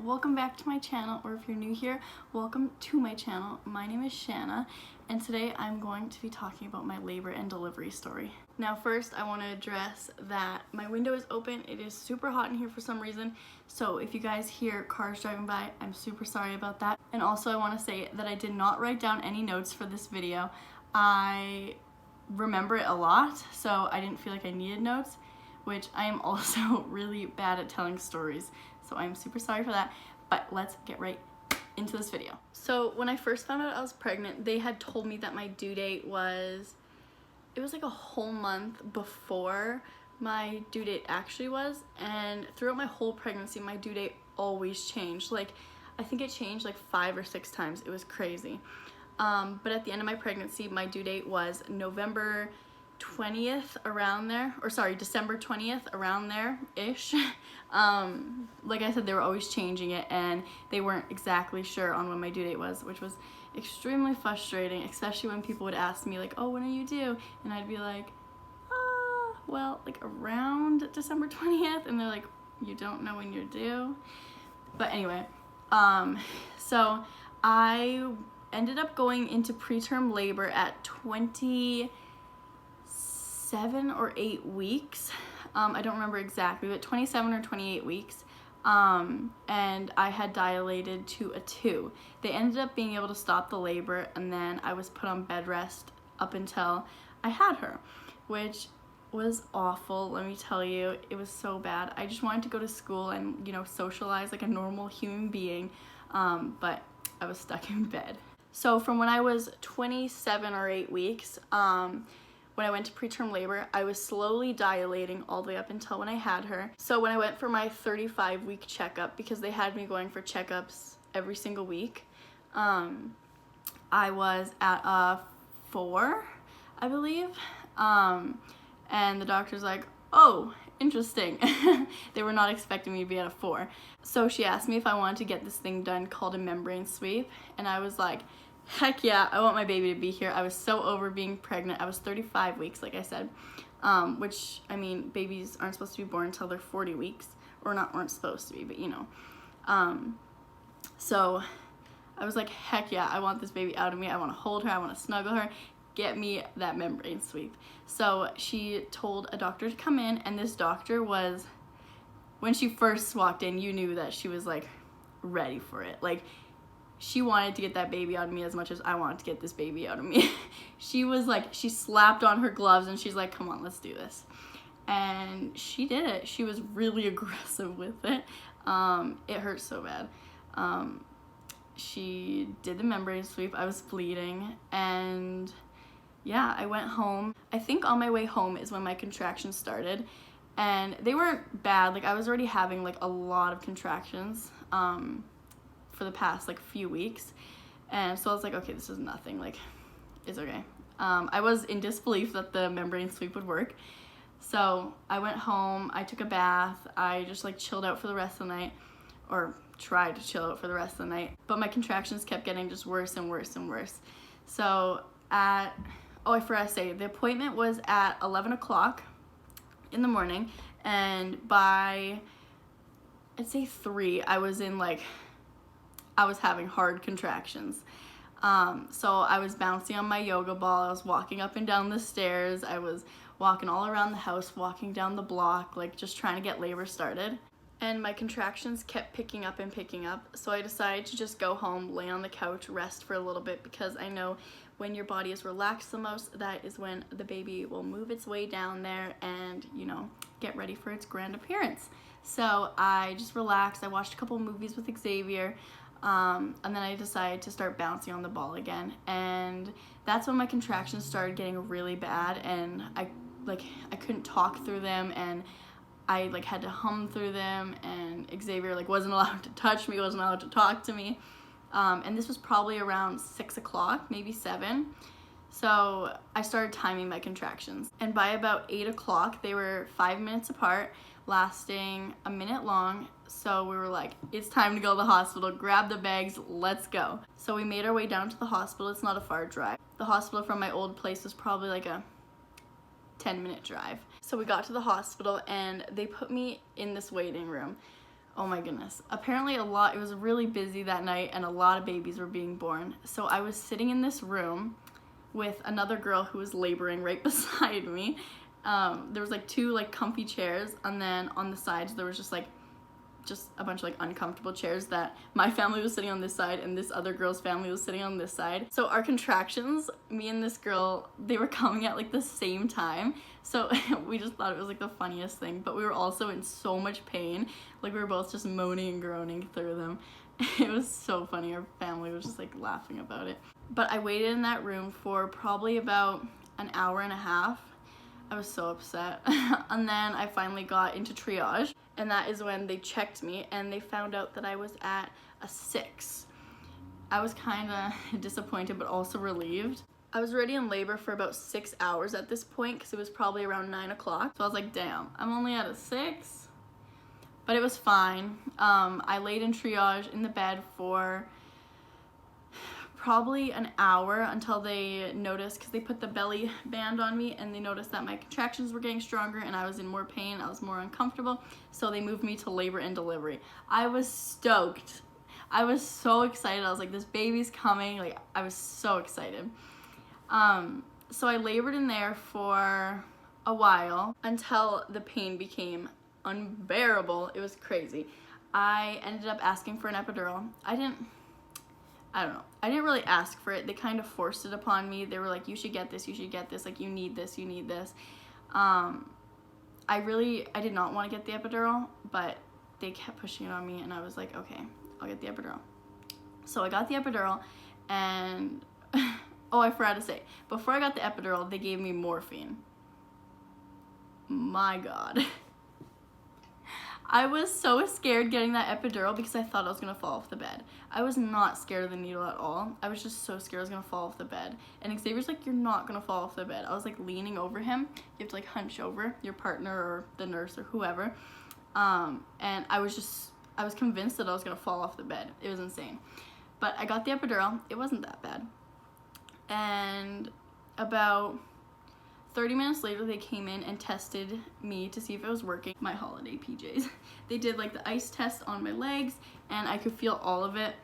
welcome back to my channel, or if you're new here, welcome to my channel. My name is Shanna, and today I'm going to be talking about my labor and delivery story. Now first, I want to address that my window is open. It is super hot in here for some reason, so if you guys hear cars driving by, I'm super sorry about that. And also I want to say that I did not write down any notes for this video. I remember it a lot, so I didn't feel like I needed notes, which I am also really bad at telling stories, so I'm super sorry for that. But let's get right into this video. So when I first found out I was pregnant, they had told me that my due date was, it was like a whole month before my due date actually was, and throughout my whole pregnancy my due date always changed. Like, I think it changed like 5 or 6 times. It was crazy. But at the end of my pregnancy, my due date was November 20th, around there, or sorry, December 20th, around there-ish. Like I said, they were always changing it, and they weren't exactly sure on when my due date was, which was extremely frustrating, especially when people would ask me like, oh, when are you due? And I'd be like, well, like around December 20th, and they're like, you don't know when you're due? But anyway, so I ended up going into preterm labor at 27 or 8 weeks. I don't remember exactly, but 27 or 28 weeks. And I had dilated to a 2. They ended up being able to stop the labor, and then I was put on bed rest up until I had her, which was awful, let me tell you. It was so bad. I just wanted to go to school and, you know, socialize like a normal human being, but I was stuck in bed. So from when I was 27 or 8 weeks, when I went to preterm labor, I was slowly dilating all the way up until when I had her. So when I went for my 35-week checkup, because they had me going for checkups every single week, I was at a 4, I believe. And the doctor's like, oh, interesting. They were not expecting me to be at a 4. So she asked me if I wanted to get this thing done called a membrane sweep, and I was like, heck yeah, I want my baby to be here. I was so over being pregnant. I was 35 weeks, like I said, which, I mean, babies aren't supposed to be born until they're 40 weeks, or weren't supposed to be, but you know. So I was like, heck yeah, I want this baby out of me. I want to hold her. I want to snuggle her. Get me that membrane sweep. So she told a doctor to come in, and this doctor was, when she first walked in, you knew that she was like ready for it. Like, she wanted to get that baby out of me as much as I wanted to get this baby out of me. She was like, she slapped on her gloves and she's like, come on, let's do this. And she did it. She was really aggressive with it. It hurt so bad. She did the membrane sweep. I was bleeding, and yeah, I went home. I think on my way home is when my contractions started, and they weren't bad. Like, I was already having like a lot of contractions for the past like few weeks, and so I was like, okay, this is nothing, like, it's okay. I was in disbelief that the membrane sweep would work. So I went home, I took a bath, I just like chilled out for the rest of the night, or tried to chill out for the rest of the night, but my contractions kept getting just worse and worse and worse. So I forgot to say, the appointment was at 11 o'clock in the morning, and by, I'd say 3, I was having hard contractions. So I was bouncing on my yoga ball, I was walking up and down the stairs, I was walking all around the house, walking down the block, like just trying to get labor started. And my contractions kept picking up and picking up, so I decided to just go home, lay on the couch, rest for a little bit, because I know when your body is relaxed the most, that is when the baby will move its way down there and, you know, get ready for its grand appearance. So I just relaxed, I watched a couple movies with Xavier, and then I decided to start bouncing on the ball again, and that's when my contractions started getting really bad, and I couldn't talk through them, and I like had to hum through them, and Xavier like wasn't allowed to touch me, wasn't allowed to talk to me, and this was probably around 6 o'clock, maybe 7. So I started timing my contractions, and by about 8 o'clock they were 5 minutes apart, lasting a minute long. So we were like, it's time to go to the hospital, grab the bags, let's go. So we made our way down to the hospital. It's not a far drive. The hospital from my old place was probably like a 10-minute drive. So we got to the hospital, and they put me in this waiting room. Oh my goodness. Apparently it was really busy that night and a lot of babies were being born. So I was sitting in this room with another girl who was laboring right beside me. There was like two like comfy chairs, and then on the sides there was just a bunch of like uncomfortable chairs that my family was sitting on this side and this other girl's family was sitting on this side. So our contractions, me and this girl, they were coming at like the same time. So we just thought it was like the funniest thing, but we were also in so much pain. Like we were both just moaning and groaning through them. It was so funny. Our family was just like laughing about it. But I waited in that room for probably about an hour and a half. I was so upset. And then I finally got into triage, and that is when they checked me and they found out that I was at a 6. I was kind of disappointed but also relieved. I was already in labor for about 6 hours at this point because it was probably around 9 o'clock. So I was like, damn, I'm only at a 6? But it was fine. I laid in triage in the bed for probably an hour until they noticed, because they put the belly band on me and they noticed that my contractions were getting stronger and I was in more pain, I was more uncomfortable, so they moved me to labor and delivery. I was stoked. I was so excited. I was like, this baby's coming. Like, I was so excited. So I labored in there for a while until the pain became unbearable. It was crazy. I ended up asking for an epidural. I don't know. I didn't really ask for it. They kind of forced it upon me. They were like, you should get this, like you need this, you need this. I did not want to get the epidural, but they kept pushing it on me and I was like, okay, I'll get the epidural. So I got the epidural, and oh, I forgot to say, before I got the epidural, they gave me morphine. My God. I was so scared getting that epidural because I thought I was going to fall off the bed. I was not scared of the needle at all. I was just so scared I was going to fall off the bed. And Xavier's like, you're not going to fall off the bed. I was like leaning over him. You have to like hunch over your partner or the nurse or whoever. And I was convinced that I was going to fall off the bed. It was insane. But I got the epidural. It wasn't that bad. And about 30 minutes later, they came in and tested me to see if it was working. My holiday PJs. They did like the ice test on my legs, and I could feel all of it.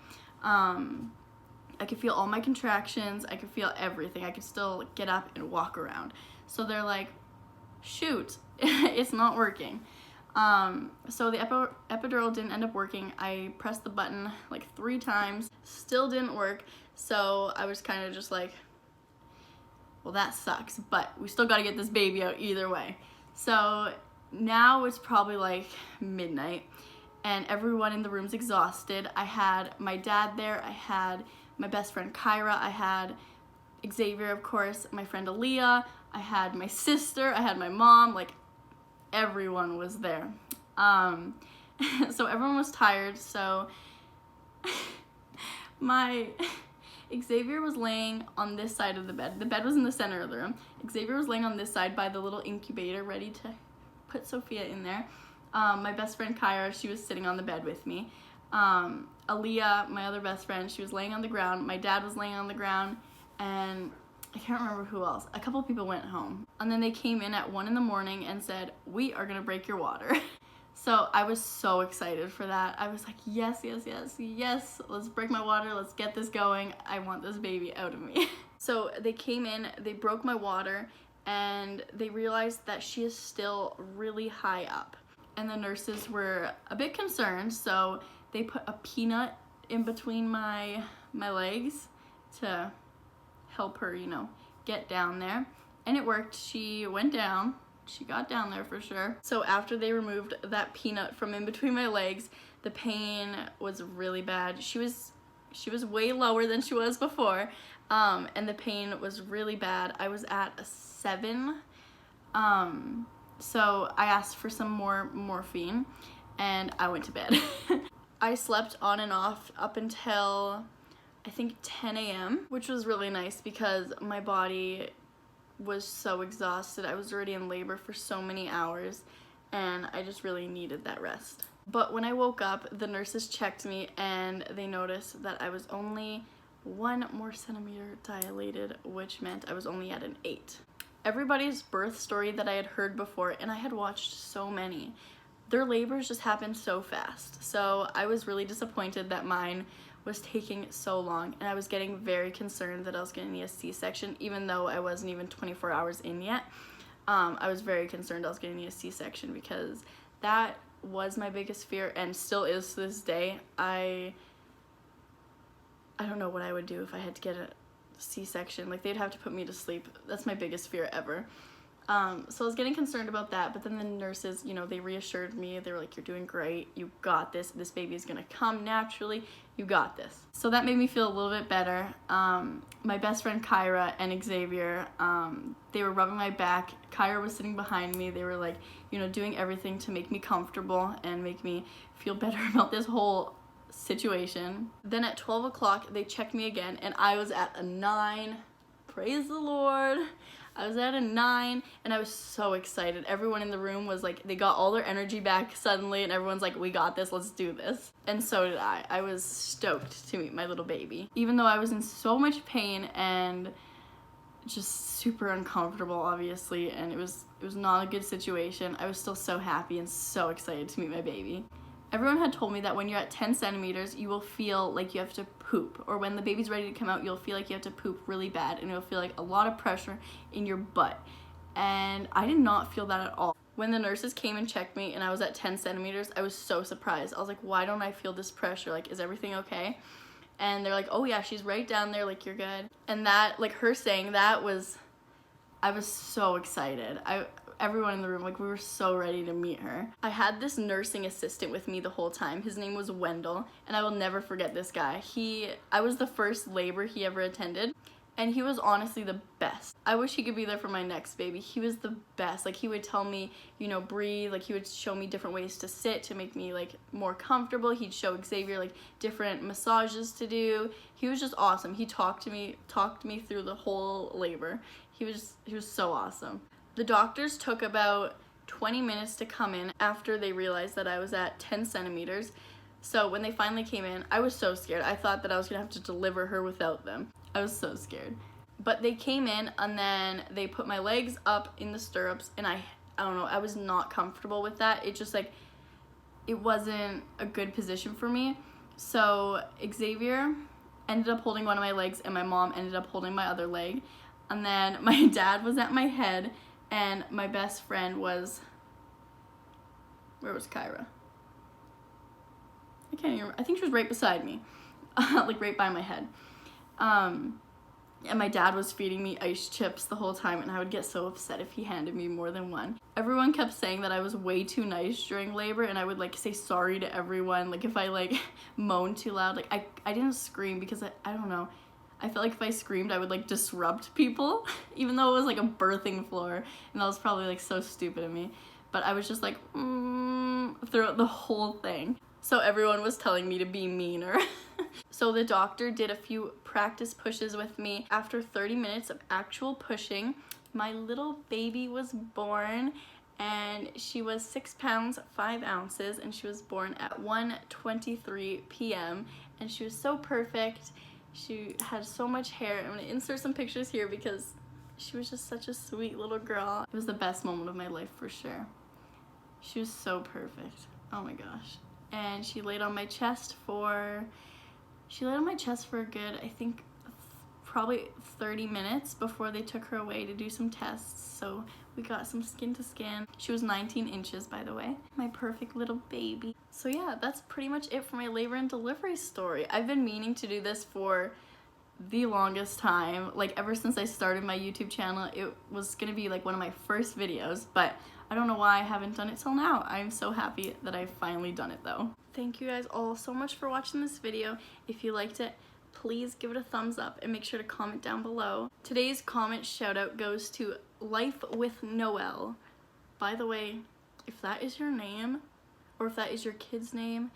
I could feel all my contractions. I could feel everything. I could still get up and walk around. So they're like, shoot, it's not working. So the epidural didn't end up working. I pressed the button like 3 times, still didn't work. So I was kind of just like, well, that sucks, but we still got to get this baby out either way. So now it's probably like midnight and everyone in the room's exhausted. I had my dad there. I had my best friend Kyra. I had Xavier, of course, my friend Aaliyah. I had my sister. I had my mom. Like, everyone was there. So everyone was tired. So Xavier was laying on this side of the bed. The bed was in the center of the room. Xavier was laying on this side by the little incubator, ready to put Sophia in there. My best friend Kyra, she was sitting on the bed with me. Aaliyah, my other best friend, she was laying on the ground. My dad was laying on the ground, and I can't remember who else. A couple people went home. And then they came in at 1 in the morning and said, we are gonna break your water. So I was so excited for that. I was like, yes, yes, yes, yes. Let's break my water. Let's get this going. I want this baby out of me. So they came in, they broke my water, and they realized that she is still really high up. And the nurses were a bit concerned, so they put a peanut in between my legs to help her, you know, get down there. And it worked. She went down. She got down there for sure. So after they removed that peanut from in between my legs, the pain was really bad. She was way lower than she was before, and the pain was really bad. I was at a 7. So I asked for some more morphine, and I went to bed. I slept on and off up until I think 10 a.m., which was really nice because my body was so exhausted. I was already in labor for so many hours and I just really needed that rest. But when I woke up, the nurses checked me and they noticed that I was only 1 more centimeter dilated, which meant I was only at an 8. Everybody's birth story that I had heard before, and I had watched so many, their labors just happened so fast. So I was really disappointed that mine was taking so long, and I was getting very concerned that I was going to need a C-section, even though I wasn't even 24 hours in yet. I was very concerned I was going to need a C-section, because that was my biggest fear and still is to this day. I don't know what I would do if I had to get a C-section. Like, they'd have to put me to sleep. That's my biggest fear ever. So I was getting concerned about that, but then the nurses, you know, they reassured me. They were like, you're doing great, you got this, this baby is gonna come naturally, you got this. So that made me feel a little bit better. My best friend Kyra and Xavier, they were rubbing my back. Kyra was sitting behind me. They were like, you know, doing everything to make me comfortable and make me feel better about this whole situation. Then at 12 o'clock, they checked me again, and I was at a 9. Praise the Lord. I was at a 9, and I was so excited. Everyone in the room was like, they got all their energy back suddenly, and everyone's like, we got this, let's do this. And so did I. I was stoked to meet my little baby. Even though I was in so much pain and just super uncomfortable, obviously, and it was not a good situation, I was still so happy and so excited to meet my baby. Everyone had told me that when you're at 10 centimeters, you will feel like you have to poop, or when the baby's ready to come out, you'll feel like you have to poop really bad, and it'll feel like a lot of pressure in your butt. And I did not feel that at all. When the nurses came and checked me and I was at 10 centimeters, I was so surprised. I was like, why don't I feel this pressure? Like, is everything okay? And they're like, oh yeah, she's right down there, like, you're good. And that, like, her saying that was, I was so excited. Everyone in the room, like, we were so ready to meet her. I had this nursing assistant with me the whole time. His name was Wendell, and I will never forget this guy. I was the first labor he ever attended, and he was honestly the best. I wish he could be there for my next baby. He was the best. Like, he would tell me, you know, breathe. Like, he would show me different ways to sit to make me, like, more comfortable. He'd show Xavier, like, different massages to do. He was just awesome. He talked to me through the whole labor. He was so awesome. The doctors took about 20 minutes to come in after they realized that I was at 10 centimeters. So when they finally came in, I was so scared. I thought that I was gonna have to deliver her without them. I was so scared. But they came in, and then they put my legs up in the stirrups, and I don't know, I was not comfortable with that. It just, like, it wasn't a good position for me. So Xavier ended up holding one of my legs, and my mom ended up holding my other leg. And then my dad was at my head, and my best friend was, where was Kyra? I can't even remember. I think she was right beside me, like right by my head. And my dad was feeding me ice chips the whole time, and I would get so upset if he handed me more than one. Everyone kept saying that I was way too nice during labor, and I would, like, say sorry to everyone, like, if I, like, moaned too loud. Like, I didn't scream because I don't know. I felt like if I screamed, I would, like, disrupt people, even though it was, like, a birthing floor, and that was probably, like, so stupid of me. But I was just, like, throughout the whole thing. So everyone was telling me to be meaner. So the doctor did a few practice pushes with me. After 30 minutes of actual pushing, my little baby was born, and she was 6 pounds 5 ounces, and she was born at 1:23 p.m. and she was so perfect. She had so much hair. I'm gonna insert some pictures here because she was just such a sweet little girl. It was the best moment of my life for sure. She was so perfect. Oh my gosh. And she laid on my chest for a good, I think, probably 30 minutes before they took her away to do some tests. So we got some skin to skin. She was 19 inches, by the way. My perfect little baby. So yeah, that's pretty much it for my labor and delivery story. I've been meaning to do this for the longest time. Like, ever since I started my YouTube channel, it was gonna be like one of my first videos, but I don't know why I haven't done it till now. I'm so happy that I've finally done it though. Thank you guys all so much for watching this video. If you liked it, please give it a thumbs up and make sure to comment down below. Today's comment shout out goes to Life with Noelle. By the way, if that is your name, or if that is your kid's name,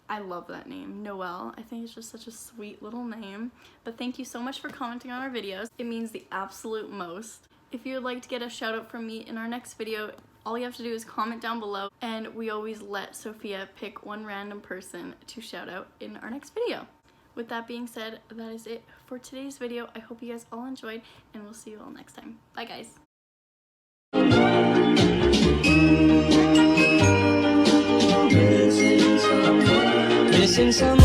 I love that name, Noelle. I think it's just such a sweet little name. But thank you so much for commenting on our videos. It means the absolute most. If you would like to get a shout out from me in our next video, all you have to do is comment down below, and we always let Sophia pick one random person to shout out in our next video. With that being said, that is it for today's video. I hope you guys all enjoyed, and we'll see you all next time. Bye guys. in some